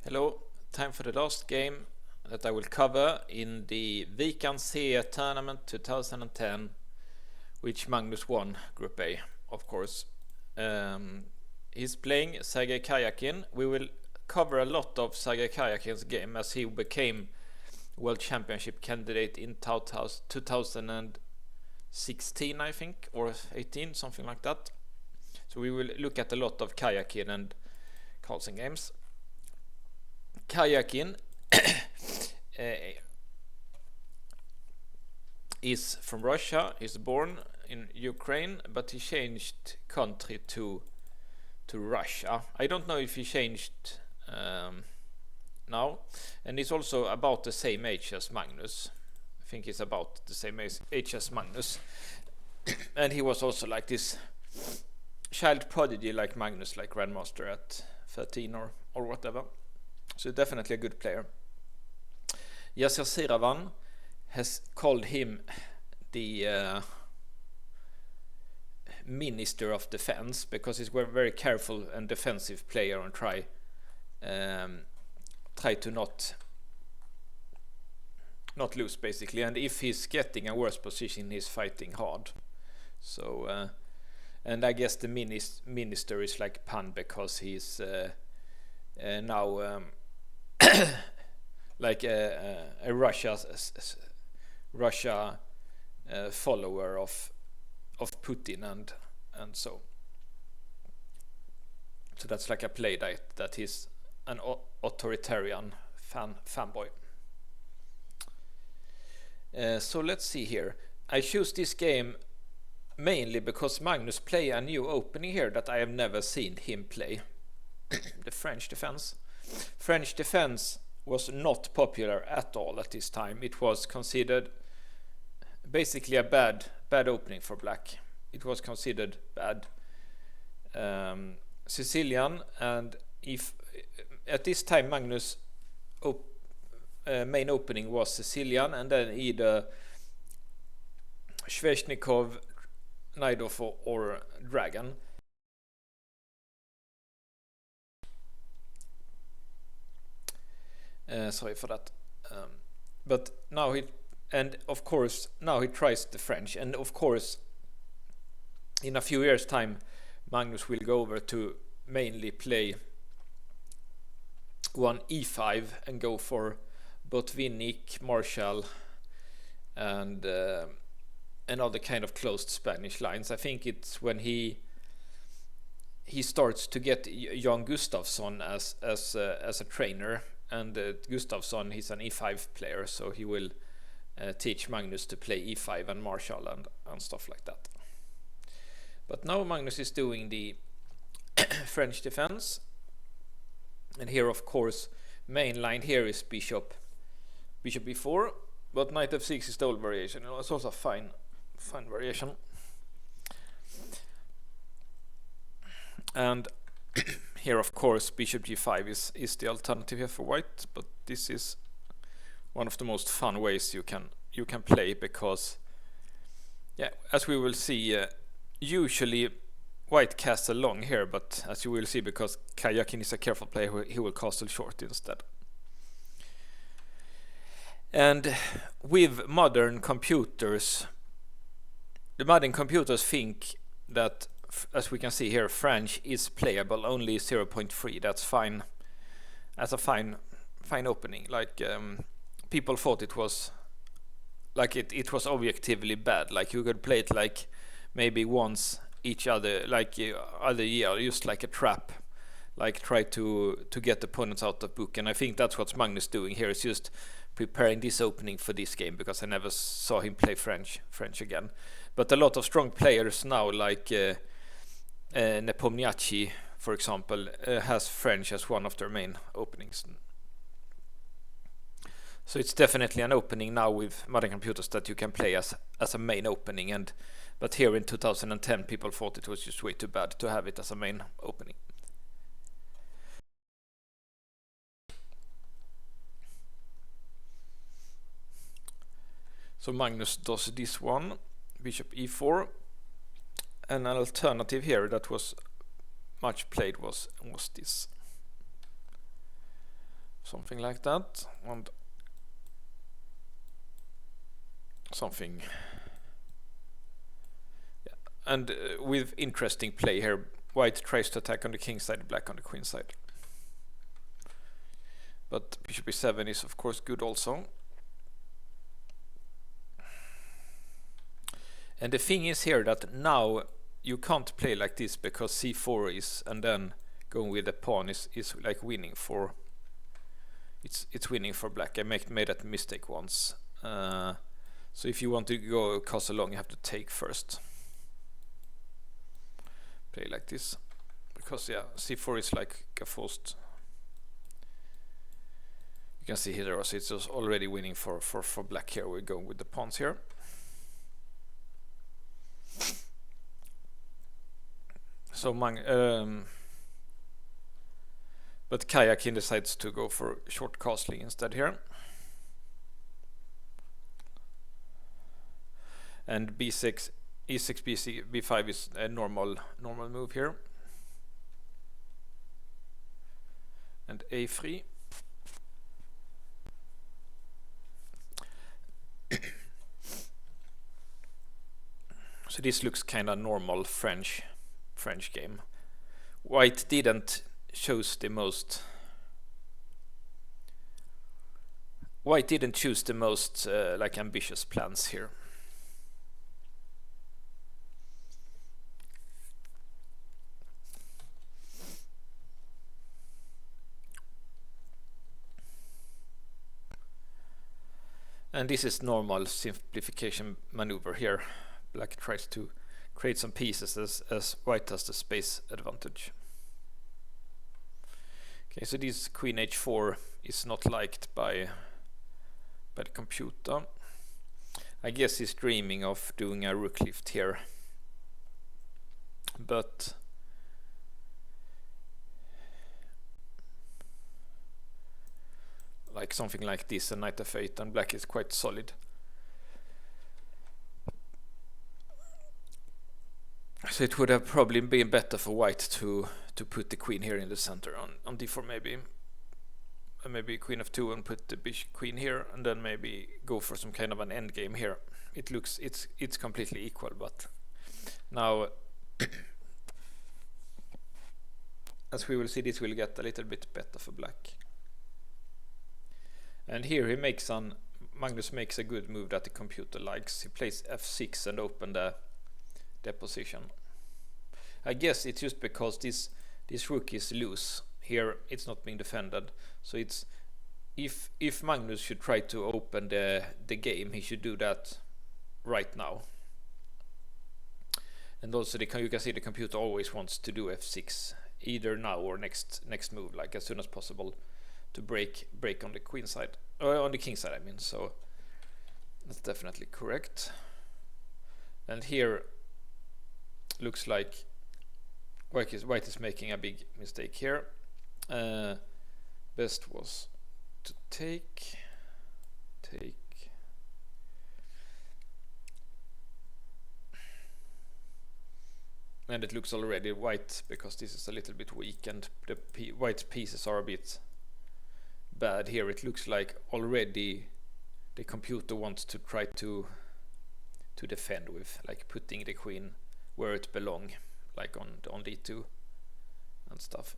Hello, time for the last game that I will cover in the Wijk Zee tournament 2010, which Magnus won Group A, of course. He's playing Sergey Karjakin. We will cover a lot of Sergey Karjakin's game as he became World Championship candidate in 2016, I think, or 18, something like that. So we will look at a lot of Karjakin and Carlsen games. Karjakin is from Russia. He's born in Ukraine, but he changed country to Russia. I don't know if he changed now, and he's also about the same age as Magnus. I think he's about the same age as Magnus. And he was also like this child prodigy like Magnus, like Grandmaster at 13 or whatever. So definitely a good player. Yasser Siravan has called him the Minister of Defense because he's a very careful and defensive player and try to not lose basically. And if he's getting a worse position, he's fighting hard. So and I guess the minister is like pun because he's now like a Russia follower of Putin and so that's like a play that he's an authoritarian fanboy. So let's see here. I choose this game mainly because Magnus play a new opening here that I have never seen him play. The French defense. French defense was not popular at all at this time. It was considered basically a bad opening for black. It was considered bad. Sicilian, and if at this time Magnus main opening was Sicilian, and then either Sveshnikov, Naidov or Dragon. Sorry for that. But now he tries the French, and of course in a few years time Magnus will go over to mainly play one e5 and go for Botvinnik, Marshall and other kind of closed Spanish lines. I think it's when he starts to get Jan Gustafsson as a trainer. And Gustafsson, he's an e5 player, so he will teach Magnus to play e5 and Marshall and stuff like that. But now Magnus is doing the French defense, and here of course main line here is bishop e4, but knight f6 is the old variation. It's also a fine variation. And here of course bishop g5 is the alternative here for white, but this is one of the most fun ways you can play because, yeah, as we will see, usually white castle long here, but as you will see, because Karjakin is a careful player, he will castle short instead. And with modern computers, the modern computers think that, as we can see here, French is playable, only 0.3. That's fine. That's a fine opening. Like people thought it was like it was objectively bad. Like you could play it like maybe once each other year, just like a trap, like try to get opponents out of book. And I think that's what Magnus doing here, is just preparing this opening for this game, because I never saw him play French again. But a lot of strong players now, like Nepomniachtchi, for example, has French as one of their main openings. So it's definitely an opening now with modern computers that you can play as a main opening. But here in 2010, people thought it was just way too bad to have it as a main opening. So Magnus does this one, bishop e4. And an alternative here that was much played was this. something like that, and something. Yeah. And with interesting play here, white tries to attack on the king side, black on the queen side. But bishop e7 is of course good also. And the thing is here that now you can't play like this because c4 is, and then going with the pawn is like winning for, it's winning for black. I made that mistake once. So if you want to go castle long, you have to take first. Play like this, because yeah, c4 is like a forced. You can see here also it's just already winning for black here. We're going with the pawns here. So but Karjakin decides to go for short castling instead here. And b6, e6, b5 is a normal move here. And a3. So this looks kind of normal French game. White didn't choose the most. White didn't choose the most like ambitious plans here. And this is normal simplification maneuver here. Black tries to create some pieces as white has the space advantage. Okay, so this queen h4 is not liked by the computer. I guess he's dreaming of doing a rook lift here, but like something like this, a knight f8, and black is quite solid. So it would have probably been better for white to put the queen here in the center on d4 maybe. And maybe queen f2 and put the queen here, and then maybe go for some kind of an endgame here. It looks it's completely equal, but now as we will see, this will get a little bit better for black. And here Magnus makes a good move that the computer likes. He plays f6 and open the position. I guess it's just because this rook is loose. Here it's not being defended. So it's if Magnus should try to open the game, he should do that right now. And also you can see the computer always wants to do f6 either now or next move, like as soon as possible, to break on the queen side, or on the king side I mean. So that's definitely correct. And here looks like white is making a big mistake here. Best was to take, and it looks already white, because this is a little bit weak and the white pieces are a bit bad here. It looks like already the computer wants to try to defend with, like, putting the queen where it belongs, like on d2 and stuff.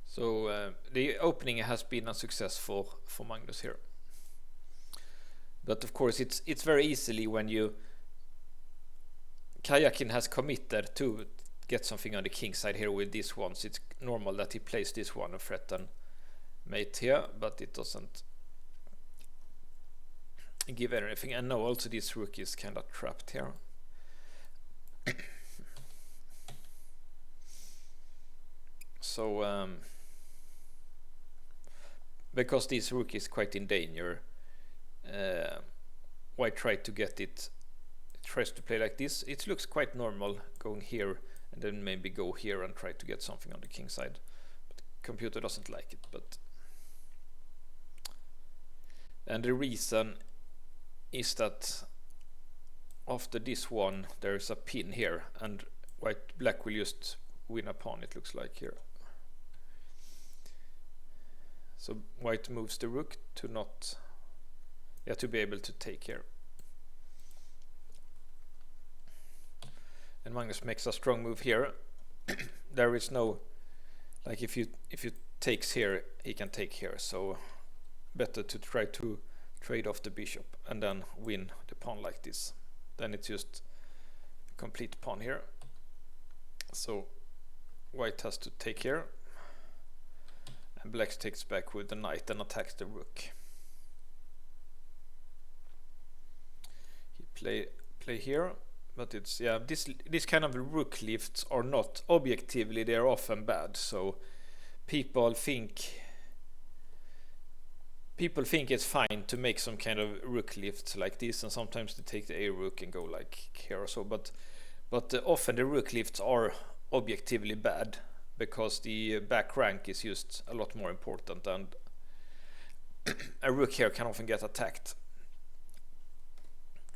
So the opening has been unsuccessful for Magnus here. But of course it's very easily when Karjakin has committed to get something on the king side here with this one. So it's normal that he plays this one and threaten mate here, but it doesn't give anything. And now also this rook is kind of trapped here. So because this rook is quite in danger, white tried to get it. It tries to play like this. It looks quite normal going here and then maybe go here and try to get something on the king side. But the computer doesn't like it. And the reason is that after this one there's a pin here, and black will just win a pawn, it looks like here. So white moves the rook to not, yeah, to be able to take here. And Magnus makes a strong move here. There is no, like if you takes here, he can take here. So better to try to trade off the bishop and then win the pawn like this. Then it's just a complete pawn here. So white has to take here. And black takes back with the knight and attacks the rook. He play here. But it's, yeah, this kind of rook lifts are not objectively, they're often bad. So people think it's fine to make some kind of rook lift like this, and sometimes they take the a rook and go like here or so. But often the rook lifts are objectively bad because the back rank is just a lot more important, and a rook here can often get attacked.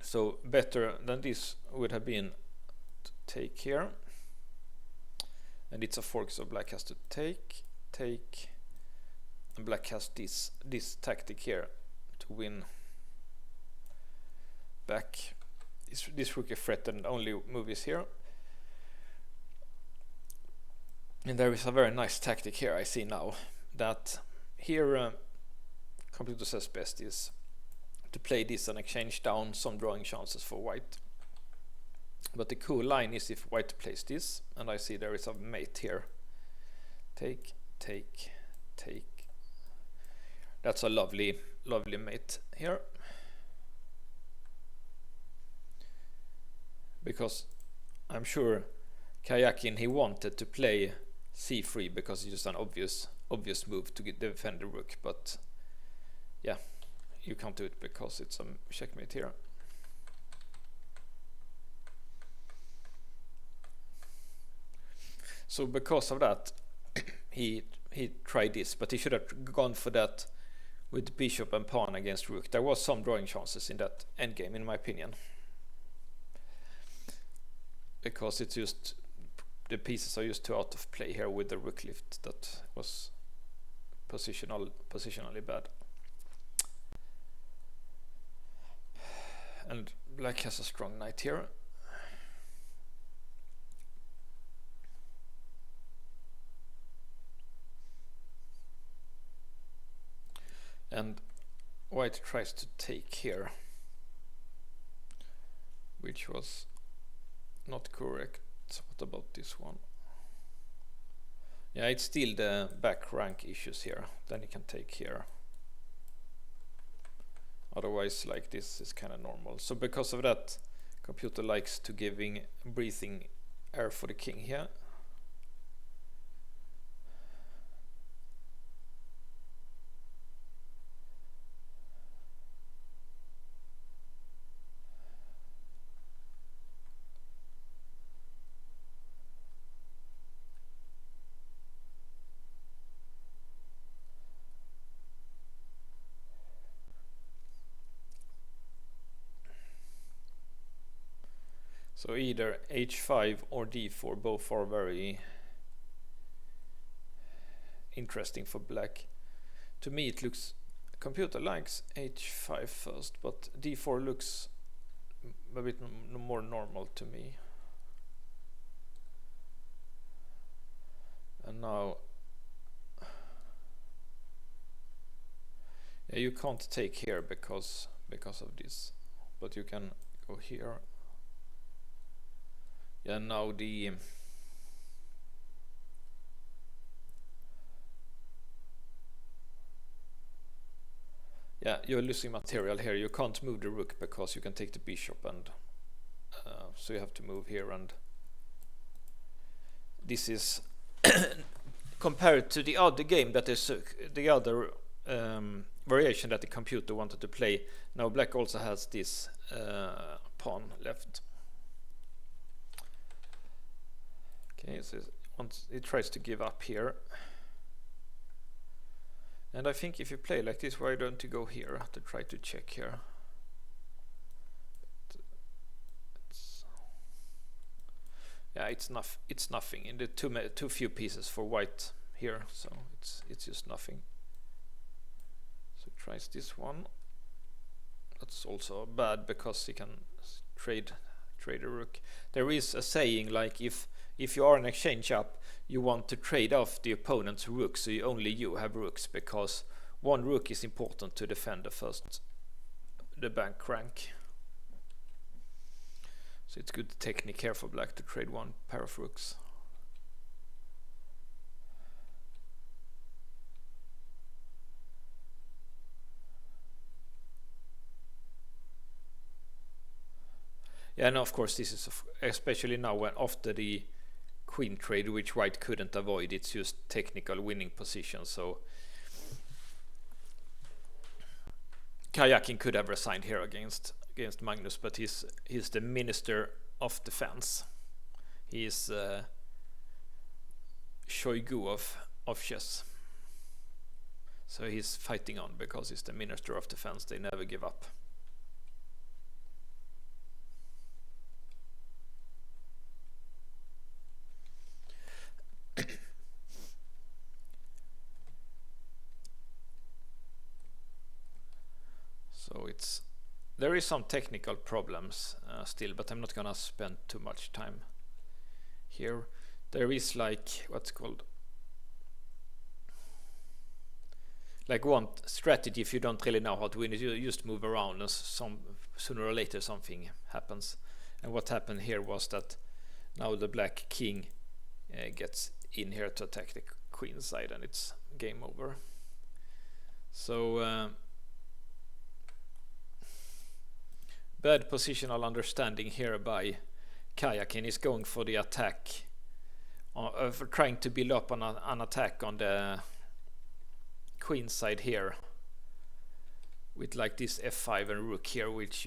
So better than this would have been to take here, and it's a fork, so black has to take, and black has this tactic here to win back. This rook is threatened, only move is here, and there is a very nice tactic here. I see now that here computer says best is to play this and exchange down some drawing chances for white. But the cool line is if white plays this, and I see there is a mate here. Take. That's a lovely mate here. Because I'm sure Karjakin, he wanted to play c3 because it's just an obvious move to defend the rook, but yeah, you can't do it because it's a checkmate here. So because of that, he tried this, but he should have gone for that with bishop and pawn against rook. There was some drawing chances in that endgame, in my opinion, because it's just the pieces are just too out of play here with the rook lift. That was positionally bad. And black has a strong knight here. And white tries to take here, which was not correct. What about this one? Yeah, it's still the back rank issues here. Then you can take here. Otherwise, like this is kind of normal. So because of that, computer likes to giving breathing air for the king here. So either h5 or d4, both are very interesting for black. To me it looks, computer likes h5 first, but d4 looks a bit more normal to me. And now, yeah, you can't take here because of this, but you can go here. Yeah, now the you're losing material here. You can't move the rook because you can take the bishop, and so you have to move here. And this is compared to the other game that is the other variation that the computer wanted to play. Now black also has this pawn left. Okay, so once it tries to give up here, and I think if you play like this, why don't you go here to try to check here? It's nothing in the too few pieces for white here, so it's just nothing. So he tries this one. That's also bad because he can trade a rook. There is a saying like if you are an exchange up, you want to trade off the opponent's rook, so only you have rooks, because one rook is important to defend the bank rank. So it's good technique here for black to trade one pair of rooks. Yeah, and of course this is especially now when after the queen trade, which white couldn't avoid, it's just technical winning position. So Karjakin could have resigned here against Magnus, but he's the minister of defense. He is Shoigu of chess. So he's fighting on because he's the minister of defense. They never give up. So there is some technical problems still, but I'm not gonna spend too much time here. There is like what's called like one strategy. If you don't really know how to win it, you just move around, and sooner or later something happens. And what happened here was that now the black king gets in here to attack the queen side, and it's game over. So bad positional understanding here by Karjakin. Is going for the attack, for trying to build up an attack on the queen side here with like this f5 and rook here, which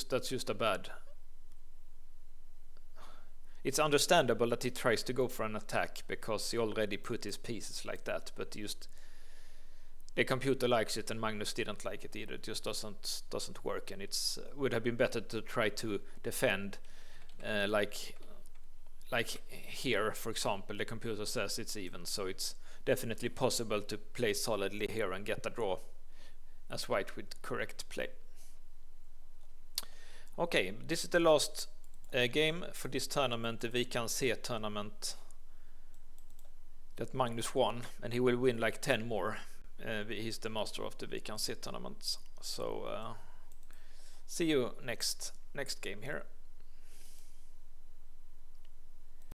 that's just a bad. It's understandable that he tries to go for an attack because he already put his pieces like that, but just the computer likes it and Magnus didn't like it either. It just doesn't work, and it's would have been better to try to defend like here, for example. The computer says it's even, so it's definitely possible to play solidly here and get a draw as white with correct play. Okay, this is the last game for this tournament, the Wijk tournament that Magnus won, and he will win like 10 more. He's the master of the Wijk tournaments. So see you next game here.